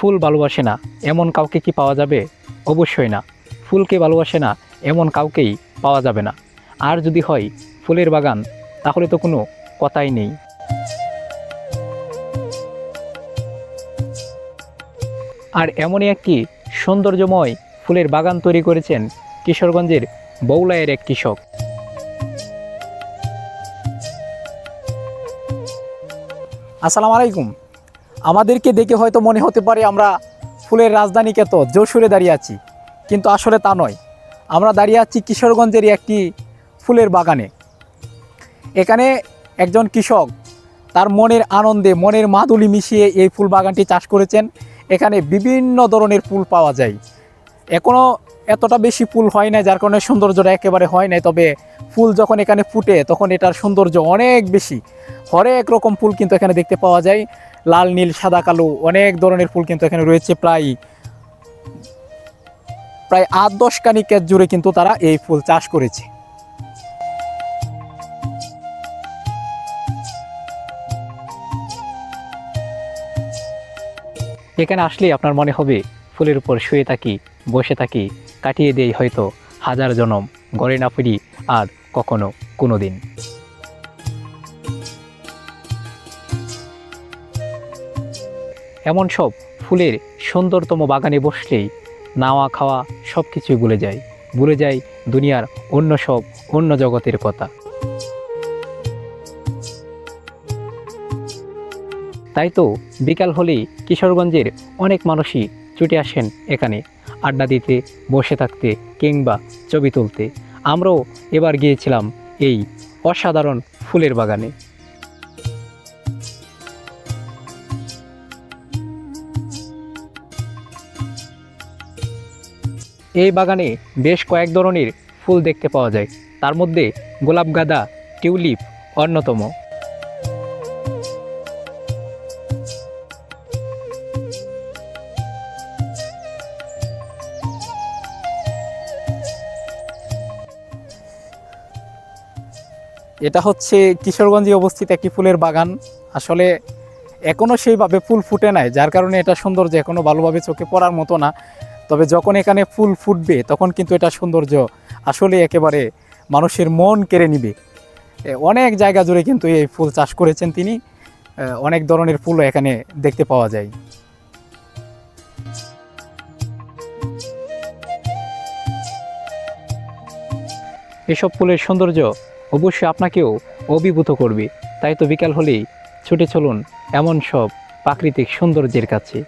ফুল ভালোবাসে না এমন কাউকে কি পাওয়া যাবে? অবশ্যই না। ফুলকে ভালোবাসে না এমন কাউকেই পাওয়া যাবে না। আর যদি হয় ফুলের বাগান, তাহলে তো কোনো কথাই নেই। আর এমনই একটি সৌন্দর্যময় ফুলের বাগান তৈরি করেছেন কিশোরগঞ্জের বৌলাইয়ের এক কৃষক। আসসালামু আলাইকুম। আমাদেরকে দেখে হয়তো মনে হতে পারে আমরা ফুলের রাজধানী খ্যাত যশোরে দাঁড়িয়ে আছি, কিন্তু আসলে তা নয়। আমরা দাঁড়িয়ে আছি কিশোরগঞ্জেরই একটি ফুলের বাগানে। এখানে একজন কৃষক তার মনের আনন্দে, মনের মাধুরী মিশিয়ে এই ফুল বাগানটি চাষ করেছেন। এখানে বিভিন্ন ধরনের ফুল পাওয়া যায়। এখনও এতটা বেশি ফুল হয় না, যার কারণে সৌন্দর্যটা একেবারে হয় নাই। তবে ফুল যখন এখানে ফুটে তখন এটার সৌন্দর্য অনেক বেশি। হরেক রকম ফুল কিন্তু এখানে দেখতে পাওয়া যায়। লাল, নীল, সাদা, কালো অনেক ধরনের ফুল কিন্তু এখানে রয়েছে। প্রায় 8-10 কানি ক্ষেত জুড়ে কিন্তু তারা এই ফুল চাষ করেছে। এখানে আসলেই আপনার মনে হবে ফুলের উপর শুয়ে থাকি, বসে থাকি, কাটিয়ে দেই হয়তো হাজার জনম, গড়ে না ফিরি আর কখনো কোনো দিন। এমন সব ফুলের সুন্দরতম বাগানে বসলেই নাওয়া খাওয়া সব কিছুই ভুলে যায় দুনিয়ার অন্য জগতের কথা। তাই তো বিকাল হলেই কিশোরগঞ্জের অনেক মানুষই ছুটে আসেন এখানে আড্ডা দিতে, বসে থাকতে কিংবা ছবি তুলতে। আমরাও এবার গিয়েছিলাম এই অসাধারণ ফুলের বাগানে। এই বাগানে বেশ কয়েক ধরনের ফুল দেখতে পাওয়া যায়। তার মধ্যে গোলাপ, গাঁদা, টিউলিপ অন্যতম। এটা হচ্ছে কিশোরগঞ্জে অবস্থিত একটি ফুলের বাগান। আসলে এখনও সেইভাবে ফুল ফুটে নাই, যার কারণে এটা সৌন্দর্য এখনও ভালোভাবে চোখে পড়ার মতো না। তবে যখন এখানে ফুল ফুটবে তখন কিন্তু এটা সৌন্দর্য আসলে একেবারে মানুষের মন কেড়ে নিবে। অনেক জায়গা জুড়ে কিন্তু এই ফুল চাষ করেছেন তিনি। অনেক ধরনের ফুলও এখানে দেখতে পাওয়া যায়। এসব ফুলের সৌন্দর্য অবশ্যই আপনাকেও অভিভূত করবে। তাই তো বিকাল হলেই ছুটে চলুন এমন সব প্রাকৃতিক সৌন্দর্যের কাছে।